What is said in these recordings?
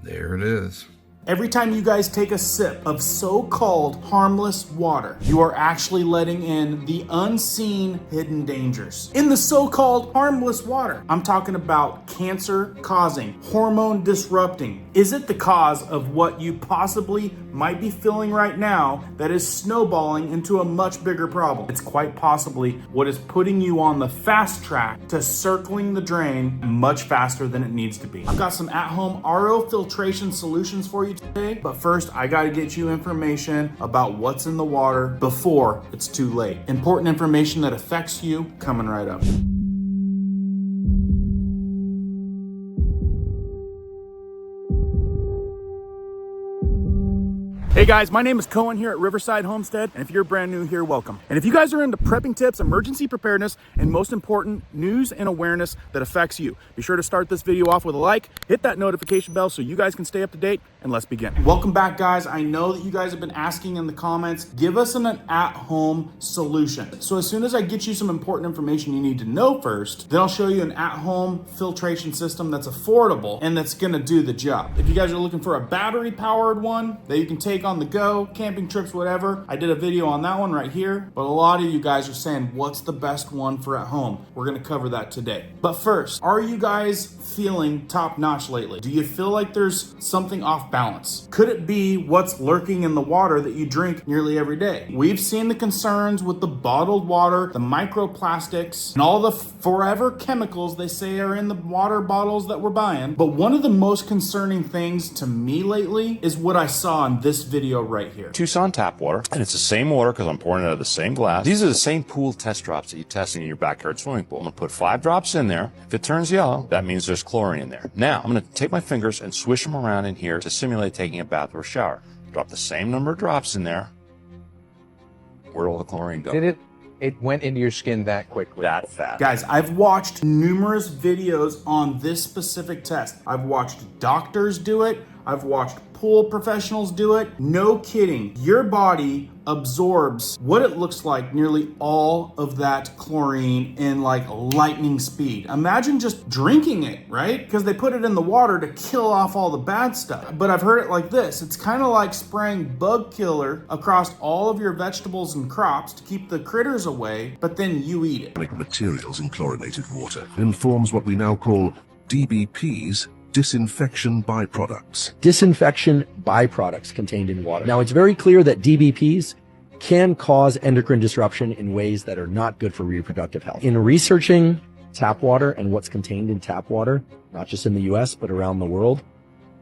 There it is. Every time you guys take a sip of so-called harmless water, you are actually letting in the unseen hidden dangers. In the so-called harmless water, I'm talking about cancer-causing, hormone-disrupting. Is it the cause of what you possibly might be feeling right now that is snowballing into a much bigger problem? It's quite possibly what is putting you on the fast track to circling the drain much faster than it needs to be. I've got some at-home RO filtration solutions for you today, but first I gotta get you information about what's in the water before it's too late. Important information that affects you coming right up. Hey guys, my name is Cohen here at Riverside Homestead, and if you're brand new here, welcome. And if you guys are into prepping tips, emergency preparedness, and most important, news and awareness that affects you, be sure to start this video off with a like, hit that notification bell so you guys can stay up to date, and let's begin. Welcome back, guys. I know that you guys have been asking in the comments, give us an at-home solution. So as soon as I get you some important information you need to know first, then I'll show you an at-home filtration system that's affordable and that's gonna do the job. If you guys are looking for a battery-powered one that you can take on the go, camping trips, whatever, I did a video on that one right here, but a lot of you guys are saying, what's the best one for at home? We're gonna cover that today. But first, are you guys feeling top-notch lately? Do you feel like there's something off balance? Could it be what's lurking in the water that you drink nearly every day? We've seen the concerns with the bottled water, the microplastics, and all the forever chemicals they say are in the water bottles that we're buying. But one of the most concerning things to me lately is what I saw in this video right here. Tucson tap water, and it's the same water because I'm pouring it out of the same glass. These are the same pool test drops that you're testing in your backyard swimming pool. I'm gonna put 5 drops in there. If it turns yellow, that means there's chlorine in there. Now, I'm gonna take my fingers and swish them around in here to simulate taking a bath or a shower. Drop the same number of drops in there. Where'd all the chlorine go? It went into your skin that quickly? That fast. Guys, I've watched numerous videos on this specific test. I've watched doctors do it. I've watched pool professionals do it. No kidding. Your body absorbs what it looks like nearly all of that chlorine in like lightning speed. Imagine just drinking it, right? Because they put it in the water to kill off all the bad stuff. But I've heard it like this. It's kind of like spraying bug killer across all of your vegetables and crops to keep the critters away, but then you eat it. Materials in chlorinated water informs what we now call DBP'S, disinfection byproducts. Disinfection byproducts contained in water. Now, it's very clear that DBPs can cause endocrine disruption in ways that are not good for reproductive health. In researching tap water and what's contained in tap water, not just in the US, but around the world,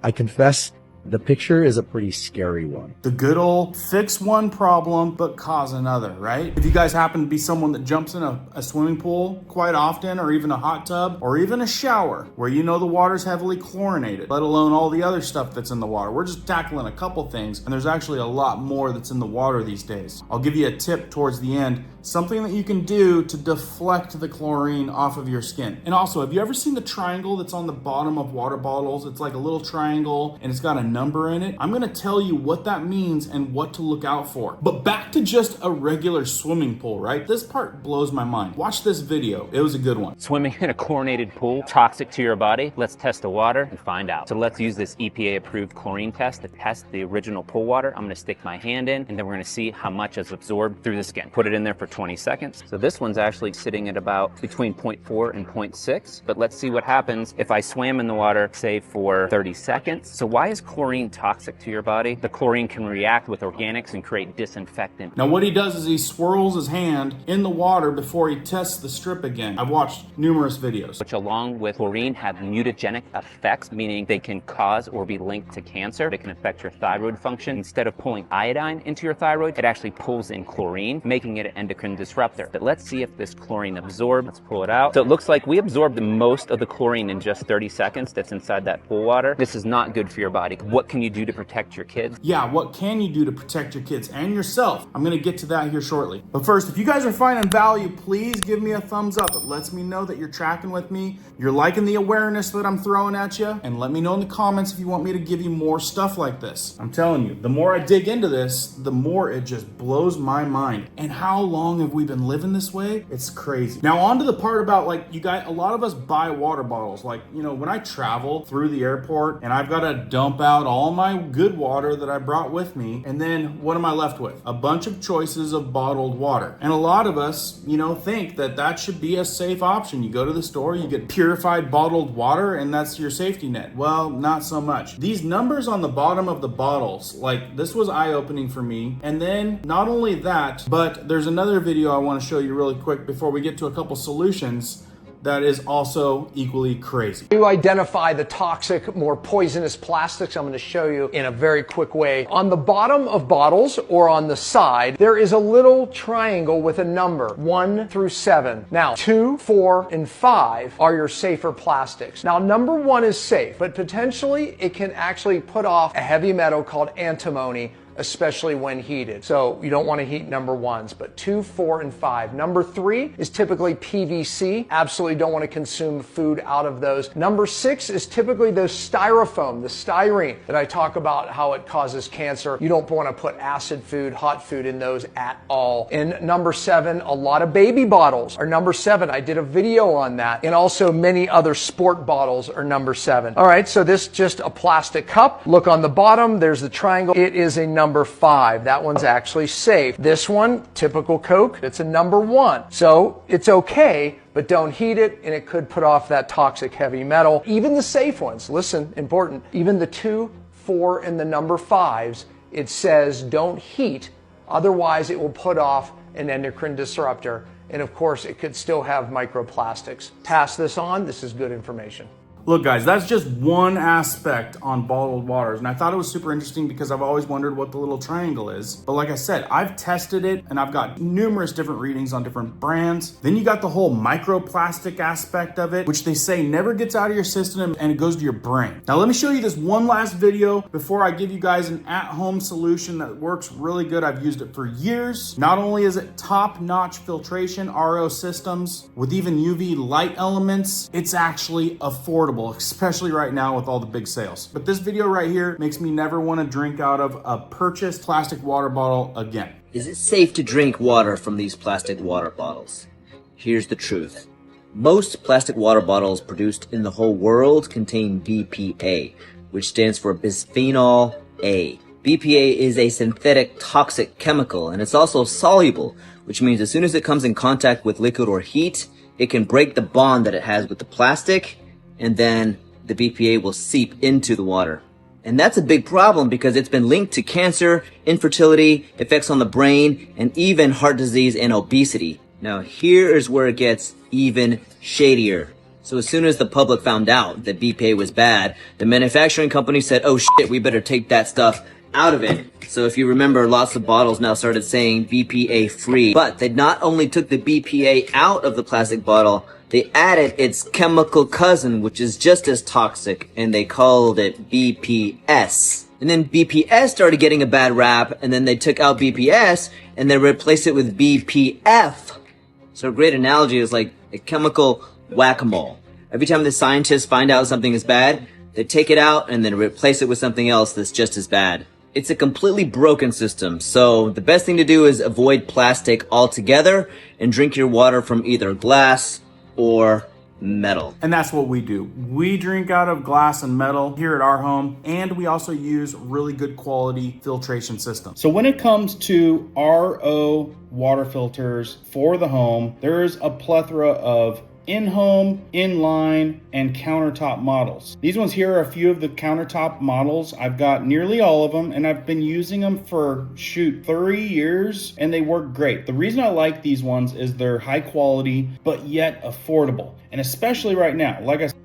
I confess the picture is a pretty scary one. The good old fix one problem, but cause another, right? If you guys happen to be someone that jumps in a swimming pool quite often, or even a hot tub, or even a shower, where you know the water's heavily chlorinated, let alone all the other stuff that's in the water. We're just tackling a couple things, and there's actually a lot more that's in the water these days. I'll give you a tip towards the end, something that you can do to deflect the chlorine off of your skin. And also, have you ever seen the triangle that's on the bottom of water bottles? It's like a little triangle, and it's got a number in it. I'm gonna tell you what that means and what to look out for. But back to just a regular swimming pool, right? This part blows my mind. Watch this video. It was a good one. Swimming in a chlorinated pool, toxic to your body? Let's test the water and find out. So let's use this EPA-approved chlorine test to test the original pool water. I'm gonna stick my hand in, and then we're gonna see how much is absorbed through the skin. Put it in there for 20 seconds. So this one's actually sitting at about between 0.4 and 0.6, but let's see what happens if I swam in the water, say for 30 seconds. So why is chlorine toxic to your body? The chlorine can react with organics and create disinfectant. Now what he does is he swirls his hand in the water before he tests the strip again. I've watched numerous videos. Which along with chlorine have mutagenic effects, meaning they can cause or be linked to cancer. They can affect your thyroid function. Instead of pulling iodine into your thyroid, it actually pulls in chlorine, making it an endocrine disruptor. But let's see if this chlorine absorbed. Let's pull it out. So it looks like we absorbed most of the chlorine in just 30 seconds that's inside that pool water. This is not good for your body. What can you do to protect your kids? Yeah, what can you do to protect your kids and yourself? I'm gonna get to that here shortly. But first, if you guys are finding value, please give me a thumbs up. It lets me know that you're tracking with me, you're liking the awareness that I'm throwing at you, and let me know in the comments if you want me to give you more stuff like this. I'm telling you, the more I dig into this, the more it just blows my mind. And how long long have we been living this way? It's crazy. Now on to the part about like, a lot of us buy water bottles. Like, you know, when I travel through the airport and I've got to dump out all my good water that I brought with me, and then what am I left with? A bunch of choices of bottled water. And a lot of us, you know, think that that should be a safe option. You go to the store, you get purified bottled water, and that's your safety net. Well, not so much. These numbers on the bottom of the bottles, like this was eye-opening for me. And then not only that, but there's another video I want to show you really quick before we get to a couple solutions that is also equally crazy. To identify the toxic, more poisonous plastics, I'm going to show you in a very quick way. On the bottom of bottles or on the side, there is a little triangle with a number, 1 through 7. Now, 2, 4, and 5 are your safer plastics. Now, number 1 is safe, but potentially it can actually put off a heavy metal called antimony, especially when heated. So you don't want to heat number 1s, but 2, 4, and 5. Number 3 is typically PVC. Absolutely don't want to consume food out of those. Number 6 is typically those styrofoam, the styrene that I talk about how it causes cancer. You don't want to put acid food, hot food in those at all. And number 7, a lot of baby bottles are number 7. I did a video on that. And also many other sport bottles are number 7. All right, so this just a plastic cup. Look on the bottom, there's the triangle. It is a number 5. That one's actually safe. This one, typical Coke, it's a number 1. So it's okay, but don't heat it, and it could put off that toxic heavy metal. Even the safe ones, listen, important, even the 2, 4, and the number 5s, it says don't heat, otherwise it will put off an endocrine disruptor. And of course, it could still have microplastics. Pass this on, this is good information. Look guys, that's just one aspect on bottled waters. And I thought it was super interesting because I've always wondered what the little triangle is. But like I said, I've tested it and I've got numerous different readings on different brands. Then you got the whole microplastic aspect of it, which they say never gets out of your system and it goes to your brain. Now let me show you this one last video before I give you guys an at-home solution that works really good. I've used it for years. Not only is it top-notch filtration, RO systems with even UV light elements, it's actually affordable, especially right now with all the big sales. But this video right here makes me never want to drink out of a purchased plastic water bottle again. Is it safe to drink water from these plastic water bottles? Here's the truth. Most plastic water bottles produced in the whole world contain BPA, which stands for bisphenol A. BPA is a synthetic toxic chemical, and it's also soluble, which means as soon as it comes in contact with liquid or heat, it can break the bond that it has with the plastic, and then the BPA will seep into the water. And that's a big problem because it's been linked to cancer, infertility, effects on the brain, and even heart disease and obesity. Now here is where it gets even shadier. So as soon as the public found out that BPA was bad, the manufacturing company said, oh shit, we better take that stuff out of it. So if you remember, lots of bottles now started saying BPA free. But they not only took the BPA out of the plastic bottle, they added its chemical cousin, which is just as toxic, and they called it BPS. And then BPS started getting a bad rap, and then they took out BPS, and they replaced it with BPF. So a great analogy is like a chemical whack-a-mole. Every time the scientists find out something is bad, they take it out and then replace it with something else that's just as bad. It's a completely broken system, so the best thing to do is avoid plastic altogether and drink your water from either glass or metal. And that's what we do. We drink out of glass and metal here at our home, and we also use really good quality filtration systems. So when it comes to RO water filters for the home, there's a plethora of in-home, in-line, and countertop models. These ones here are a few of the countertop models. I've got nearly all of them, and I've been using them for, 30 years, and they work great. The reason I like these ones is they're high quality, but yet affordable. And especially right now, like I said,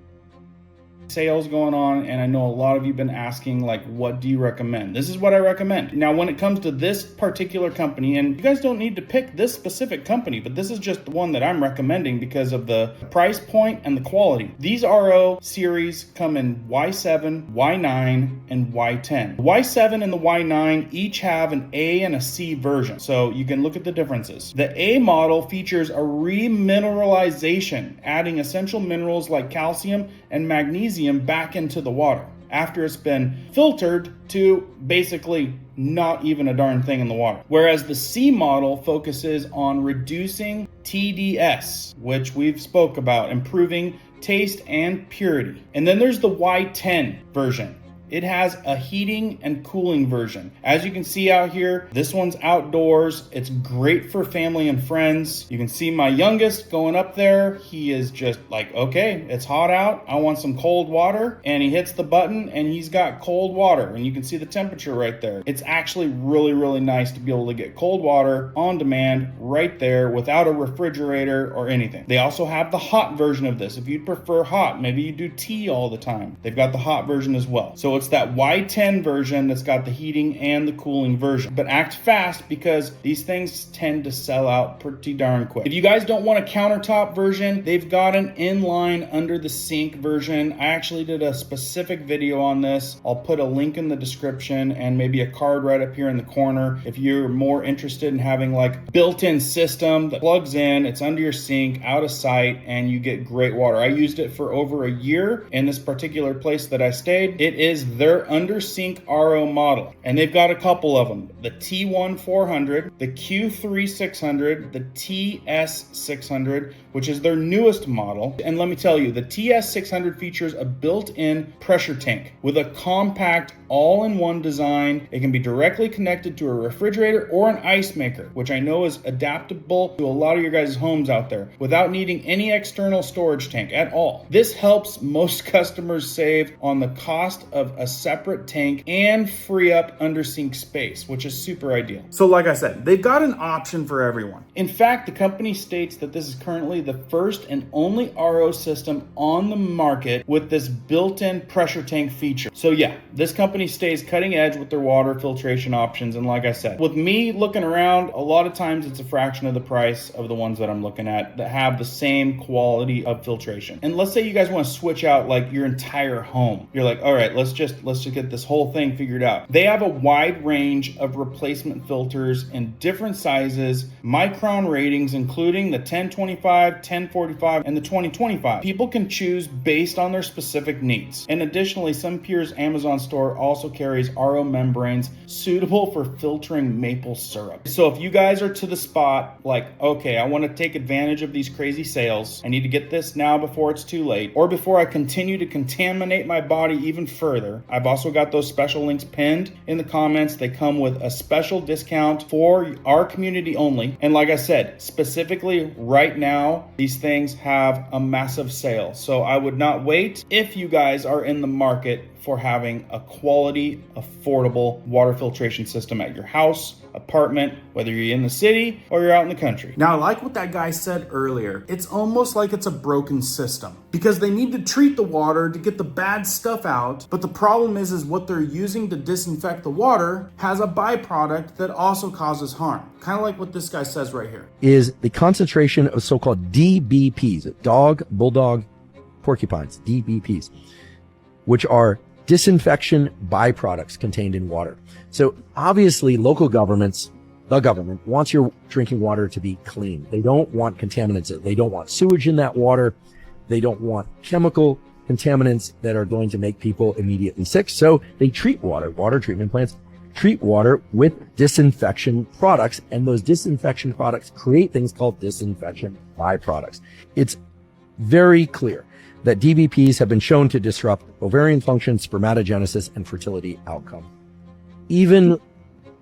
sales going on, and I know a lot of you have been asking, like, what do you recommend? This is what I recommend. Now, when it comes to this particular company, and you guys don't need to pick this specific company, but this is just the one that I'm recommending because of the price point and the quality. These RO series come in Y7, Y9, and Y10. The Y7 and the Y9 each have an A and a C version, so you can look at the differences. The A model features a remineralization, adding essential minerals like calcium and magnesium back into the water. after it's been filtered to basically not even a darn thing in the water. Whereas the C model focuses on reducing TDS, which we've spoke about, improving taste and purity. And then there's the Y10 version. It has a heating and cooling version. As you can see out here, this one's outdoors. It's great for family and friends. You can see my youngest going up there. He is just like, okay, it's hot out. I want some cold water. And he hits the button and he's got cold water. And you can see the temperature right there. It's actually really, really nice to be able to get cold water on demand right there without a refrigerator or anything. They also have the hot version of this. If you'd prefer hot, maybe you do tea all the time, they've got the hot version as well. So it's that Y10 version that's got the heating and the cooling version. But act fast because these things tend to sell out pretty darn quick. If you guys don't want a countertop version, they've got an inline under the sink version. I actually did a specific video on this. I'll put a link in the description and maybe a card right up here in the corner if you're more interested in having like built-in system that plugs in, it's under your sink, out of sight, and you get great water. I used it for over a year in this particular place that I stayed. It is their under sink RO model, and they've got a couple of them: the T1 400, the Q3 600, the TS 600, which is their newest model. And let me tell you, the TS 600 features a built-in pressure tank with a compact all-in-one design. It can be directly connected to a refrigerator or an ice maker, which I know is adaptable to a lot of your guys' homes out there without needing any external storage tank at all. This helps most customers save on the cost of a separate tank and free up under sink space, which is super ideal. So like I said, they've got an option for everyone. In fact, the company states that this is currently the first and only RO system on the market with this built-in pressure tank feature. So yeah, this company stays cutting edge with their water filtration options. And like I said, with me looking around, a lot of times it's a fraction of the price of the ones that I'm looking at that have the same quality of filtration. And let's say you guys want to switch out like your entire home. You're like, all right, let's just get this whole thing figured out. They have a wide range of replacement filters in different sizes, micron ratings, including the 1025, 1045, and the 2025. People can choose based on their specific needs. And additionally, Some Pure's Amazon store also carries RO membranes suitable for filtering maple syrup. So if you guys are to the spot, like, okay, I want to take advantage of these crazy sales, I need to get this now before it's too late, or before I continue to contaminate my body even further, I've also got those special links pinned in the comments. They come with a special discount for our community only. And like I said, specifically right now, these things have a massive sale. So I would not wait if you guys are in the market for having a quality, affordable water filtration system at your house, apartment, whether you're in the city or you're out in the country. Now, I like what that guy said earlier. It's almost like it's a broken system because they need to treat the water to get the bad stuff out. But the problem is what they're using to disinfect the water has a byproduct that also causes harm. Kind of like what this guy says right here. Is the concentration of so-called DBP'S, dog, bulldog, porcupines, DBP'S, which are disinfection byproducts contained in water. So obviously local governments, the government wants your drinking water to be clean. They don't want contaminants. They don't want sewage in that water. They don't want chemical contaminants that are going to make people immediately sick. So they treat water treatment plants treat water with disinfection products, and those disinfection products create things called disinfection byproducts. It's very clear that DBP'S have been shown to disrupt ovarian function, spermatogenesis, and fertility outcome, even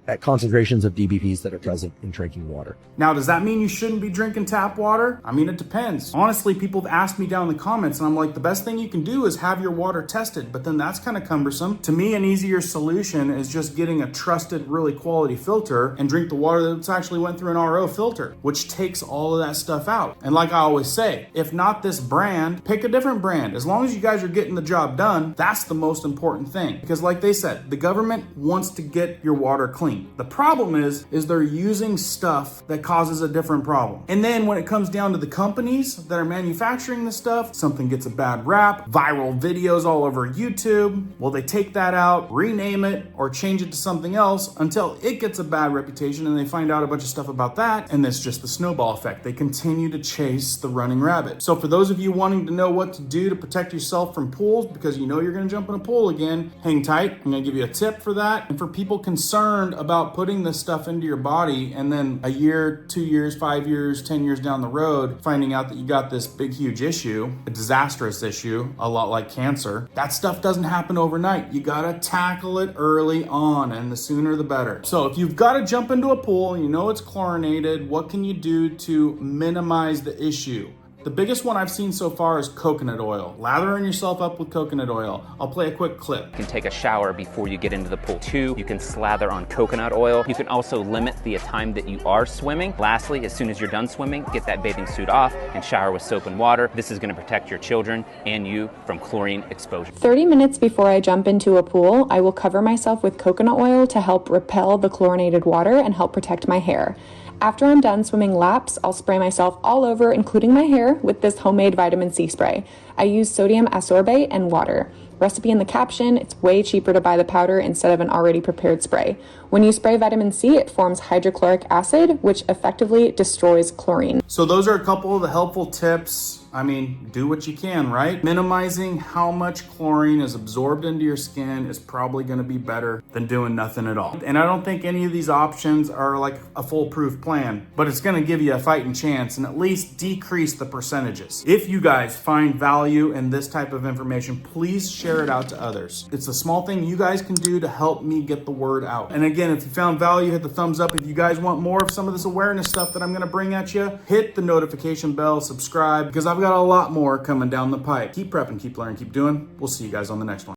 at concentrations of DBP'S that are present in drinking water. Now, does that mean you shouldn't be drinking tap water? I mean, it depends. Honestly, people have asked me down in the comments, and I'm like, the best thing you can do is have your water tested, but then that's kind of cumbersome. To me, an easier solution is just getting a trusted, really quality filter and drink the water that's actually went through an RO filter, which takes all of that stuff out. And like I always say, if not this brand, pick a different brand. As long as you guys are getting the job done, that's the most important thing. Because like they said, the government wants to get your water clean. clean. The problem is they're using stuff that causes a different problem. And then when it comes down to the companies that are manufacturing the stuff, something gets a bad rap, viral videos all over YouTube. Well, they take that out, rename it, or change it to something else until it gets a bad reputation, and they find out a bunch of stuff about that, and it's just the snowball effect. They continue to chase the running rabbit. So for those of you wanting to know what to do to protect yourself from pools, because you know you're gonna jump in a pool again, hang tight. I'm gonna give you a tip for that. And for people concerned about putting this stuff into your body and then a year, 2 years, 5 years, 10 years down the road, finding out that you got this big, huge issue, a disastrous issue, a lot like cancer, that stuff doesn't happen overnight. You gotta tackle it early on, and the sooner the better. So if you've gotta jump into a pool and you know it's chlorinated, what can you do to minimize the issue? The biggest one I've seen so far is coconut oil. Lathering yourself up with coconut oil. I'll play a quick clip. You can take a shower before you get into the pool. 2, you can slather on coconut oil. You can also limit the time that you are swimming. Lastly, as soon as you're done swimming, get that bathing suit off and shower with soap and water. This is going to protect your children and you from chlorine exposure. 30 minutes before I jump into a pool, I will cover myself with coconut oil to help repel the chlorinated water and help protect my hair. After I'm done swimming laps, I'll spray myself all over, including my hair, with this homemade vitamin C spray. I use sodium ascorbate and water. Recipe in the caption, it's way cheaper to buy the powder instead of an already prepared spray. When you spray vitamin C, it forms hydrochloric acid, which effectively destroys chlorine. So those are a couple of the helpful tips. I mean, do what you can, right? Minimizing how much chlorine is absorbed into your skin is probably gonna be better than doing nothing at all. And I don't think any of these options are like a foolproof plan, but it's gonna give you a fighting chance and at least decrease the percentages. If you guys find value in this type of information, please share it out to others. It's a small thing you guys can do to help me get the word out. And again, if you found value, hit the thumbs up. If you guys want more of some of this awareness stuff that I'm gonna bring at you, hit the notification bell, subscribe, because I've got a lot more coming down the pipe. Keep prepping, keep learning, keep doing. We'll see you guys on the next one.